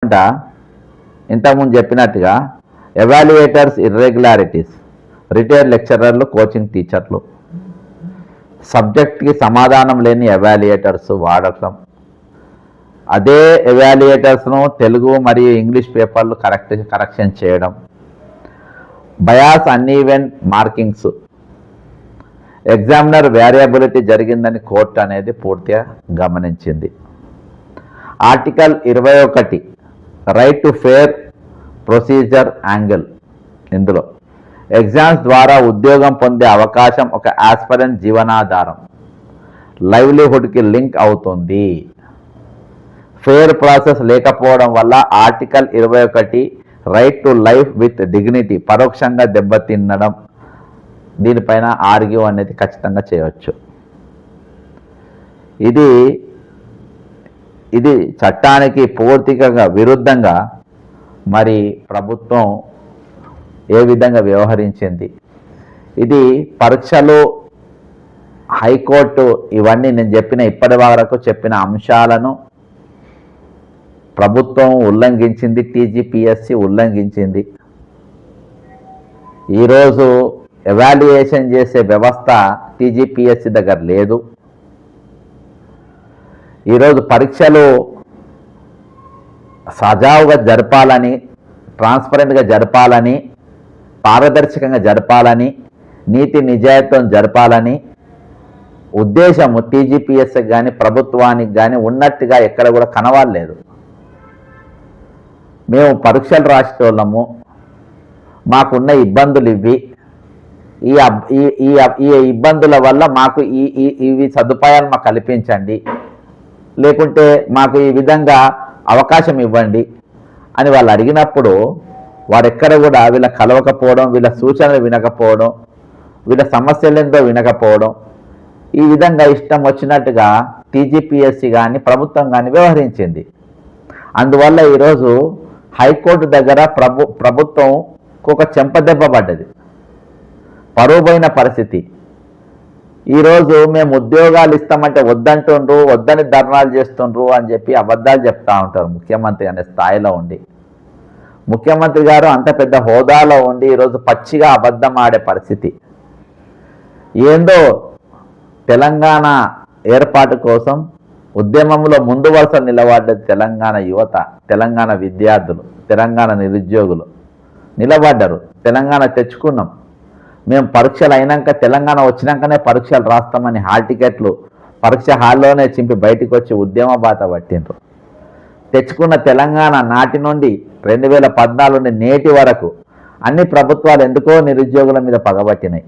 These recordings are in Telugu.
కాకుండా ఇంతకుముందు చెప్పినట్టుగా ఎవాల్యుయేటర్స్ ఇర్రెగ్యులారిటీస్, రిటైర్డ్ లెక్చరర్లు, కోచింగ్ టీచర్లు, సబ్జెక్ట్కి సమాధానం లేని ఎవాల్యుయేటర్స్ వాడటం, అదే ఎవాల్యుయేటర్స్ను తెలుగు మరియు ఇంగ్లీష్ పేపర్లు కరెక్షన్ చేయడం, bias uneven markings, examiner variability జరిగిందని కోర్టు అనేది పూర్తిగా గమనించింది. Article 21 right to fair procedure angle. ఇందులో ఎగ్జామ్స్ ద్వారా ఉద్యోగం పొందే అవకాశం ఒక ఆస్పిరెంట్ జీవనాధారం, లైవ్లీహుడ్కి లింక్ అవుతుంది. ఫేర్ ప్రాసెస్ లేకపోవడం వల్ల article 21 right to life with dignity పరోక్షంగా దెబ్బతిన్నడం. దీనిపైన ఆర్గ్యూ అనేది ఖచ్చితంగా చేయవచ్చు. ఇది చట్టానికి పూర్తిగా విరుద్ధంగా మరి ప్రభుత్వం ఏ విధంగా వ్యవహరించింది. ఇది పరీక్షలు, హైకోర్టు ఇవన్నీ నేను చెప్పిన ఇప్పటి వరకు చెప్పిన అంశాలను ప్రభుత్వం ఉల్లంఘించింది, టీజీపీఎస్సీ ఉల్లంఘించింది. ఈరోజు ఎవాల్యుయేషన్ చేసే వ్యవస్థ టీజీపీఎస్సీ దగ్గర లేదు. ఈరోజు పరీక్షలు సజావుగా జరపాలని, ట్రాన్స్పరెంట్గా జరపాలని, పారదర్శకంగా జరపాలని, నీతి నిజాయితీతో జరపాలని ఉద్దేశము టీజీపీఎస్సీకి కానీ ప్రభుత్వానికి కానీ ఉన్నట్టుగా ఎక్కడ కూడా కనవాలేదు. మేము పరీక్షలు రాసేటోళ్ళము, మాకున్న ఇబ్బందులు ఇవి, ఈ ఇబ్బందుల వల్ల మాకు ఇవి సదుపాయాలు మాకు కల్పించండి, లేకుంటే మాకు ఈ విధంగా అవకాశం ఇవ్వండి అని వాళ్ళు అడిగినప్పుడు వారెక్కడ కూడా వీళ్ళ కలవకపోవడం, వీళ్ళ సూచనలు వినకపోవడం, వీళ్ళ సమస్యలేందో వినకపోవడం, ఈ విధంగా ఇష్టం వచ్చినట్టుగా టీజీపీఎస్సీ కానీ ప్రభుత్వం కానీ వ్యవహరించింది. అందువల్ల ఈరోజు హైకోర్టు దగ్గర ప్రభుత్వం ఒక చెంపదెబ్బ పడ్డది, పరువుపోయిన పరిస్థితి. ఈరోజు మేము ఉద్యోగాలు ఇస్తామంటే వద్దంటుండ్రు, వద్దని ధర్నాలు చేస్తుండ్రు అని చెప్పి అబద్ధాలు చెప్తా ఉంటారు ముఖ్యమంత్రి అనే స్థాయిలో ఉండి. ముఖ్యమంత్రి గారు అంత పెద్ద హోదాలో ఉండి ఈరోజు పచ్చిగా అబద్ధం ఆడే పరిస్థితి. ఏందో తెలంగాణ ఏర్పాటు కోసం ఉద్యమంలో ముందు వరుస నిలబడ్డది తెలంగాణ యువత, తెలంగాణ విద్యార్థులు, తెలంగాణ నిరుద్యోగులు నిలబడ్డారు. తెలంగాణ తెచ్చుకున్నాం. మేము పరీక్షలు అయినాక, తెలంగాణ వచ్చినాకనే పరీక్షలు రాస్తామని హాల్ టికెట్లు పరీక్ష హాల్లోనే చింపి బయటికి వచ్చి ఉద్యమ బాట పట్టిండ్రు. తెచ్చుకున్న తెలంగాణ నాటి నుండి 2014 నుండి నేటి వరకు అన్ని ప్రభుత్వాలు ఎందుకో నిరుద్యోగుల మీద పగబట్టినాయి.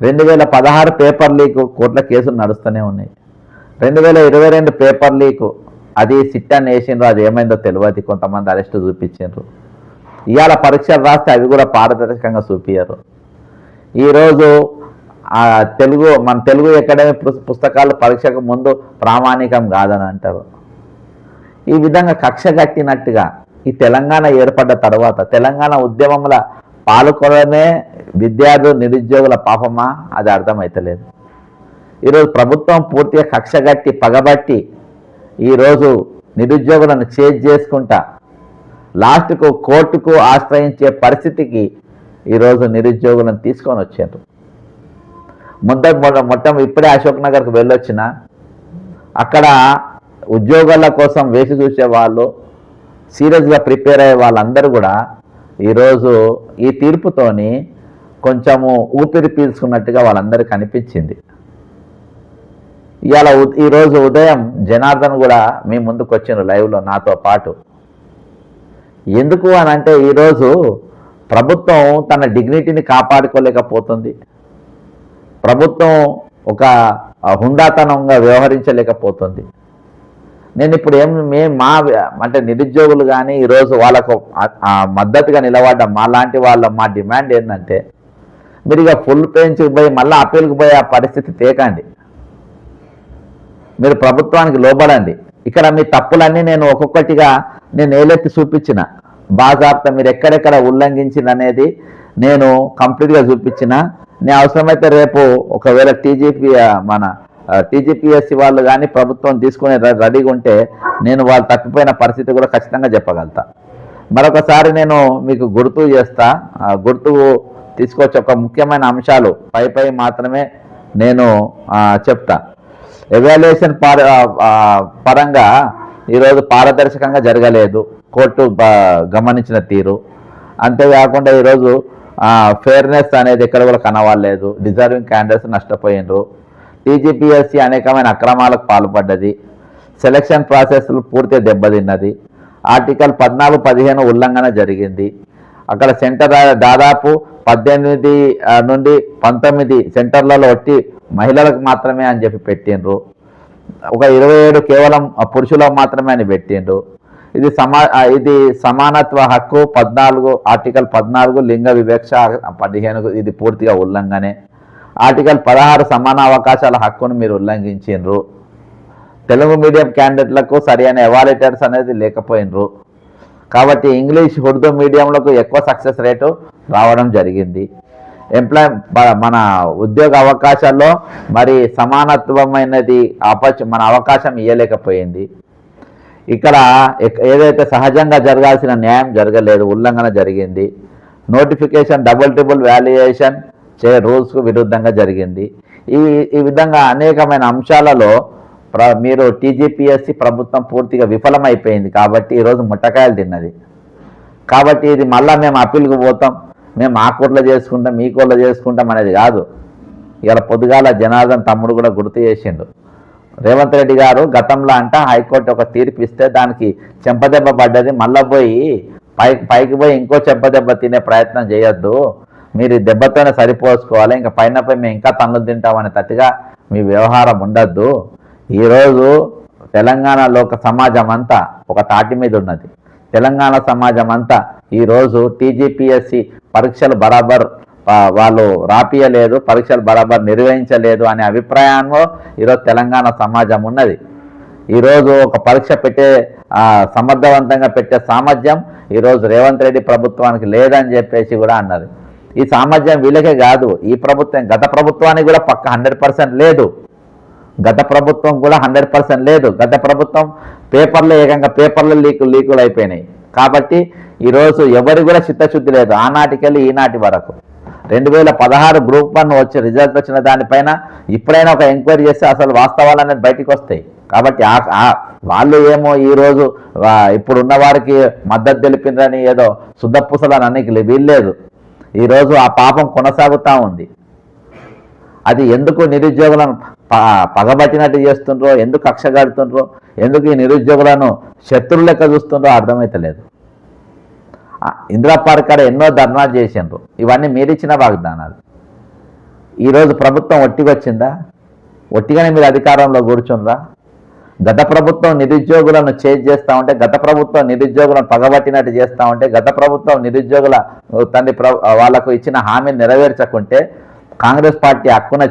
2016 పేపర్ లీకు కోర్టుల కేసులు నడుస్తూనే ఉన్నాయి. 2022 పేపర్ లీకు అది సిట్ అని వేసిండ్రు, అది ఏమైందో తెలియదు, కొంతమంది అరెస్టు చూపించారు. ఇవాళ పరీక్షలు రాస్తే అవి కూడా పారదర్శకంగా చూపించారు. ఈరోజు మన తెలుగు అకాడమీ పుస్తకాలు పరీక్షకు ముందు ప్రామాణికం కాదని అంటారు. ఈ విధంగా కక్ష కట్టినట్టుగా ఈ తెలంగాణ ఏర్పడ్డ తర్వాత తెలంగాణ ఉద్యమంలో పాల్గొననే విద్యార్థులు నిరుద్యోగుల పాపమా, అది అర్థమవుతలేదు. ఈరోజు ప్రభుత్వం పూర్తిగా కక్ష కట్టి పగబట్టి ఈరోజు నిరుద్యోగులను చేజ్ చేసుకుంటా లాస్ట్కు కోర్టుకు ఆశ్రయించే పరిస్థితికి ఈరోజు నిరుద్యోగులను తీసుకొని వచ్చారు. మొత్తం ఇప్పుడే అశోక్ నగర్కు వెళ్ళొచ్చిన, అక్కడ ఉద్యోగాల కోసం వేసి చూసే వాళ్ళు, సీరియస్గా ప్రిపేర్ అయ్యే వాళ్ళందరూ కూడా ఈరోజు ఈ తీర్పుతోని కొంచెము ఊపిరి పీల్చుకున్నట్టుగా వాళ్ళందరికీ అనిపించింది. ఇవాళ ఈరోజు ఉదయం జనార్దన్ కూడా మీ ముందుకు వచ్చిండ్రు లైవ్లో నాతో పాటు. ఎందుకు అని అంటే ఈరోజు ప్రభుత్వం తన డిగ్నిటీని కాపాడుకోలేకపోతుంది, ప్రభుత్వం ఒక హుందాతనంగా వ్యవహరించలేకపోతుంది. నేను ఇప్పుడు అంటే నిరుద్యోగులు కానీ ఈరోజు వాళ్ళకు మద్దతుగా నిలబడ్డ మాలాంటి మా డిమాండ్ ఏంటంటే, మీరు ఇక ఫుల్ బెంచ్కి పోయి మళ్ళీ అప్పీల్కి పోయి ఆ పరిస్థితి తేకండి. మీరు ప్రభుత్వానికి లోబడండి. ఇక్కడ మీ తప్పులన్నీ నేను ఒక్కొక్కటిగా ఏలెత్తి చూపించిన, బాజాబ్తా మీరు ఎక్కడెక్కడ ఉల్లంఘించిన అనేది నేను కంప్లీట్గా చూపించిన. నేను అవసరమైతే రేపు ఒకవేళ మన టీజీపీఎస్సీ వాళ్ళు కానీ ప్రభుత్వం తీసుకునే రెడీగా ఉంటే నేను వాళ్ళు తప్పిపోయిన పరిస్థితి కూడా ఖచ్చితంగా చెప్పగలుగుతా. మరొకసారి నేను మీకు గుర్తు చేస్తా, గుర్తు తీసుకొచ్చి ఒక ముఖ్యమైన అంశాలు పై మాత్రమే నేను చెప్తా. ఎవాల్యుయేషన్ పరంగా ఈరోజు పారదర్శకంగా జరగలేదు కోర్టు గమనించిన తీరు. అంతేకాకుండా ఈరోజు ఫెయిర్నెస్ అనేది ఎక్కడ కూడా కనవాలేదు. డిజర్వింగ్ క్యాండిడేట్స్ నష్టపోయినరు. టీజీపీఎస్సీ అనేకమైన అక్రమాలకు పాల్పడ్డది. సెలక్షన్ ప్రాసెస్లు పూర్తిగా దెబ్బతిన్నది. ఆర్టికల్ 14-15 ఉల్లంఘన జరిగింది. అక్కడ సెంటర్ దాదాపు 18 నుండి 19 సెంటర్లలో ఒట్టి మహిళలకు మాత్రమే అని చెప్పి పెట్టిండ్రు. ఒక 27 కేవలం పురుషులకు మాత్రమే అని పెట్టిండ్రు. ఇది సమానత్వ హక్కు 14 ఆర్టికల్ 14 లింగ వివక్ష 15 ఇది పూర్తిగా ఉల్లంఘనే. ఆర్టికల్ 16 సమాన అవకాశాల హక్కును మీరు ఉల్లంఘించిండ్రు. తెలుగు మీడియం క్యాండిడేట్లకు సరైన ఎవాల్యుయేటర్స్ అనేది లేకపోయినరు. కాబట్టి ఇంగ్లీష్ ఉర్దూ మీడియంలకు ఎక్కువ సక్సెస్ రేటు రావడం జరిగింది. మన ఉద్యోగ అవకాశాల్లో మరి సమానత్వమైనది మన అవకాశం ఇవ్వలేకపోయింది. ఇక్కడ ఏదైతే సహజంగా జరగాల్సిన న్యాయం జరగలేదు, ఉల్లంఘన జరిగింది. నోటిఫికేషన్ ట్రిపుల్ వాల్యుయేషన్ రూల్స్కు విరుద్ధంగా జరిగింది. ఈ విధంగా అనేకమైన అంశాలలో మీరు టీజీపీఎస్సీ ప్రభుత్వం పూర్తిగా విఫలమైపోయింది. కాబట్టి ఈరోజు ముట్టకాయలు తిన్నది. కాబట్టి ఇది మళ్ళీ మేము అప్పీల్కి పోతాం, మేము ఆ కోర్టులో చేసుకుంటాం, మీ కోర్టులో చేసుకుంటాం అనేది కాదు. ఇలా పొద్దుగాల జనార్దన్ తమ్ముడు కూడా గుర్తు చేసిండు. రేవంత్ రెడ్డి గారు గతంలో హైకోర్టు ఒక తీర్పు ఇస్తే దానికి చెంపదెబ్బ పడ్డది. మళ్ళీ పోయి పైకి పోయి ఇంకో చెంపదెబ్బ తినే ప్రయత్నం చేయొద్దు. మీరు ఈ దెబ్బతోనే సరిపోసుకోవాలి. ఇంకా పైన మేము ఇంకా తన్నులు తింటామనే తట్టుగా మీ వ్యవహారం ఉండద్దు. ఈరోజు తెలంగాణలో ఒక సమాజం అంతా ఒక తాటి మీద ఉన్నది. తెలంగాణ సమాజం అంతా ఈరోజు టీజీపీఎస్సీ పరీక్షలు బరాబర్ వాళ్ళు రాపియలేదు, పరీక్షలు బరాబర్ నిర్వహించలేదు అనే అభిప్రాయంలో ఈరోజు తెలంగాణ సమాజం ఉన్నది. ఈరోజు ఒక పరీక్ష సమర్థవంతంగా పెట్టే సామర్థ్యం ఈరోజు రేవంత్ రెడ్డి ప్రభుత్వానికి లేదని చెప్పేసి కూడా అన్నది. ఈ సామర్థ్యం వీళ్ళకే కాదు, ఈ ప్రభుత్వం గత ప్రభుత్వానికి కూడా పక్క 100% లేదు. గత ప్రభుత్వం కూడా 100% లేదు. గత ప్రభుత్వం ఏకంగా పేపర్లు లీకులు అయిపోయినాయి. కాబట్టి ఈరోజు ఎవరికి కూడా చిత్తశుద్ధి లేదు. ఆనాటికెళ్ళి ఈనాటి వరకు 2016 గ్రూప్ 1 వచ్చి రిజల్ట్ వచ్చిన దానిపైన ఇప్పుడైనా ఒక ఎంక్వైరీ చేస్తే అసలు వాస్తవాలు అనేది బయటికి వస్తాయి. కాబట్టి వాళ్ళు ఏమో ఈరోజు ఇప్పుడున్న వారికి మద్దతు తెలిపిందని ఏదో శుద్ధపూసలని అన్నికి వీల్లేదు. ఈరోజు ఆ పాపం కొనసాగుతూ ఉంది. అది ఎందుకు నిరుద్యోగులను పగబట్టినట్టు చేస్తుండ్రో, ఎందుకు కక్ష కడుతుండ్రో, ఎందుకు ఈ నిరుద్యోగులను శత్రువు లెక్క చూస్తుండ్రో అర్థమైతలేదు. ఇందిరా పార్క్ కాడ ఎన్నో ధర్నాలు చేసిండ్రు. ఇవన్నీ మీరిచ్చిన వాగ్దానాలు. ఈరోజు ప్రభుత్వం ఒట్టిగొచ్చిందా? ఒట్టిగానే మీరు అధికారంలో కూర్చుండ్రా? గత ప్రభుత్వం నిరుద్యోగులను చేస్తూ ఉంటే, గత ప్రభుత్వం నిరుద్యోగులను పగబట్టినట్టు చేస్తూ ఉంటే, గత ప్రభుత్వం నిరుద్యోగుల వాళ్లకు ఇచ్చిన హామీని నెరవేర్చకుంటే కాంగ్రెస్ పార్టీ హక్కున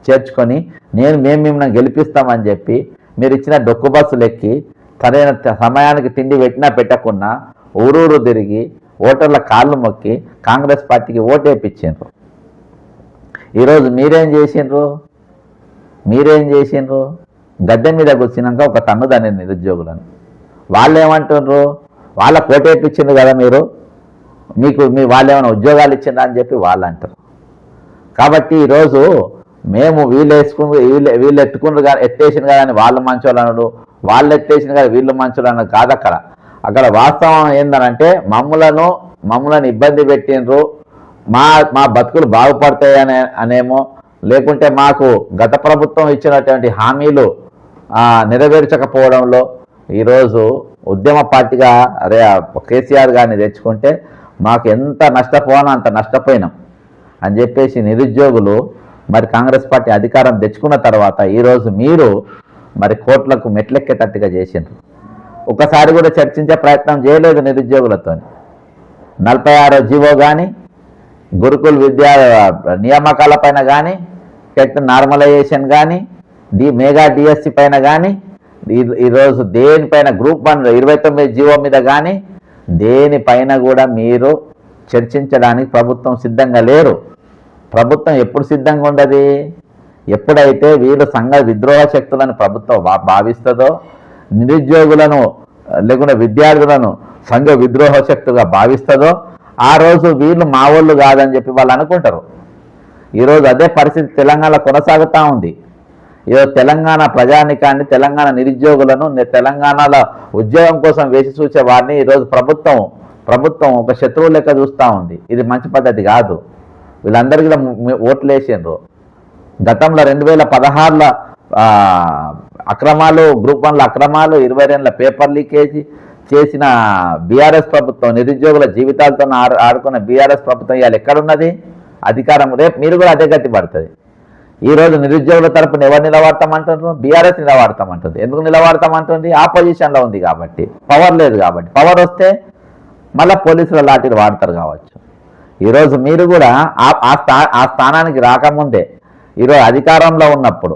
చేర్చుకొని మేము మిమ్మల్ని గెలిపిస్తామని చెప్పి మీరు ఇచ్చిన డొక్కు బస్సులు ఎక్కి సరైన సమయానికి తిండి పెట్టకున్నా ఊరూరు తిరిగి ఓటర్ల కాళ్ళు మొక్కి కాంగ్రెస్ పార్టీకి ఓటేపించారు. ఈరోజు మీరేం చేసిండ్రు? గద్దె మీద కూర్చున్నాక ఒక తన్నుదాన్ని నిరుద్యోగులను వాళ్ళు ఏమంటున్నారు? వాళ్ళ కోటేపించిండ్రు కదా మీరు, వాళ్ళు ఏమైనా ఉద్యోగాలు ఇచ్చిండ్రా అని చెప్పి వాళ్ళు అంటారు. కాబట్టి ఈరోజు మేము వీళ్ళు ఎత్తుకున్నారు కానీ ఎత్తేసిన కదా అని వాళ్ళు మంచోళ్ళు అనడు, వాళ్ళు ఎత్తేసిన కదా వీళ్ళు మంచోళ్ళు అన్నది కాదు. అక్కడ వాస్తవం ఏందనంటే మమ్మలను ఇబ్బంది పెట్టినరు, మా బతుకులు బాగుపడతాయని అనేమో, లేకుంటే మాకు గత ప్రభుత్వం ఇచ్చినటువంటి హామీలు నెరవేర్చకపోవడంలో ఈరోజు ఉద్యమ పార్టీగా కేసీఆర్ గారిని తెచ్చుకుంటే మాకు ఎంత నష్టపోవాలో అంత నష్టపోయినాం అని చెప్పేసి నిరుద్యోగులు మరి కాంగ్రెస్ పార్టీ అధికారం తెచ్చుకున్న తర్వాత ఈరోజు మీరు మరి కోట్లకు మెట్లెక్కేటట్టుగా చేసిండ్రు. ఒకసారి కూడా చర్చించే ప్రయత్నం చేయలేదు నిరుద్యోగులతో. 46వ జీవో కానీ, గురుకుల విద్యా నియామకాల పైన కానీ, టెట్ నార్మలైజేషన్ కానీ, మెగా డిఎస్సి పైన కానీ, ఈరోజు దేనిపైన గ్రూప్ 1 29 జీవో మీద కానీ దేనిపైన కూడా మీరు చర్చించడానికి ప్రభుత్వం సిద్ధంగా లేరు. ప్రభుత్వం ఎప్పుడు సిద్ధంగా ఉండదు? ఎప్పుడైతే వీళ్ళు సంఘ విద్రోహ శక్తులను ప్రభుత్వం భావిస్తుందో, నిరుద్యోగులను లేకుండా విద్యార్థులను సంఘ విద్రోహ శక్తుగా భావిస్తుందో, ఆ రోజు వీళ్ళు మా వాళ్ళు కాదని చెప్పి వాళ్ళు అనుకుంటారు. ఈరోజు అదే పరిస్థితి తెలంగాణలో కొనసాగుతూ ఉంది. ఈరోజు తెలంగాణ ప్రజానికాన్ని, తెలంగాణ నిరుద్యోగులను, తెలంగాణలో ఉద్యోగం కోసం వేసి చూసే వారిని ఈరోజు ప్రభుత్వం ఒక శత్రువు లెక్క చూస్తూ ఉంది. ఇది మంచి పద్ధతి కాదు. వీళ్ళందరికీ ఓట్లు వేసిండ్రు. గతంలో 2016లో అక్రమాలు, గ్రూప్ 1 అక్రమాలు, 22 పేపర్ లీకేజీ చేసిన బీఆర్ఎస్ ప్రభుత్వం, నిరుద్యోగుల జీవితాలతో ఆడుకున్న బీఆర్ఎస్ ప్రభుత్వం ఇవాళ ఎక్కడున్నది? అధికారం. రేపు మీరు కూడా అదే గతి పడుతుంది. ఈరోజు నిరుద్యోగుల తరపున ఎవరు నిలబడతామంటున్నారు? బీఆర్ఎస్ నిలబడతామంటుంది. ఎందుకు నిలబడతామంటుంది? ఆపోజిషన్లో ఉంది కాబట్టి, పవర్ లేదు కాబట్టి. పవర్ వస్తే మళ్ళీ పోలీసుల లాఠీలు వాడతారు కావచ్చు. ఈరోజు మీరు కూడా ఆ స్థానానికి రాకముందే, ఈరోజు అధికారంలో ఉన్నప్పుడు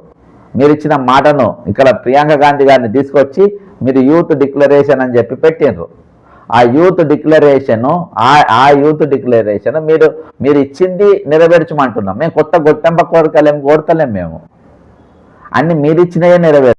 మీరు ఇచ్చిన మాటను ఇక్కడ ప్రియాంక గాంధీ గారిని తీసుకొచ్చి మీరు యూత్ డిక్లరేషన్ అని చెప్పి పెట్టినరు. ఆ యూత్ డిక్లరేషన్ మీరు ఇచ్చింది నెరవేర్చమంటున్నాం. మేము కొత్త గొట్టెంప కోరికలేం కోరతలేం. మేము అన్ని మీరు ఇచ్చినవే నెరవేరు.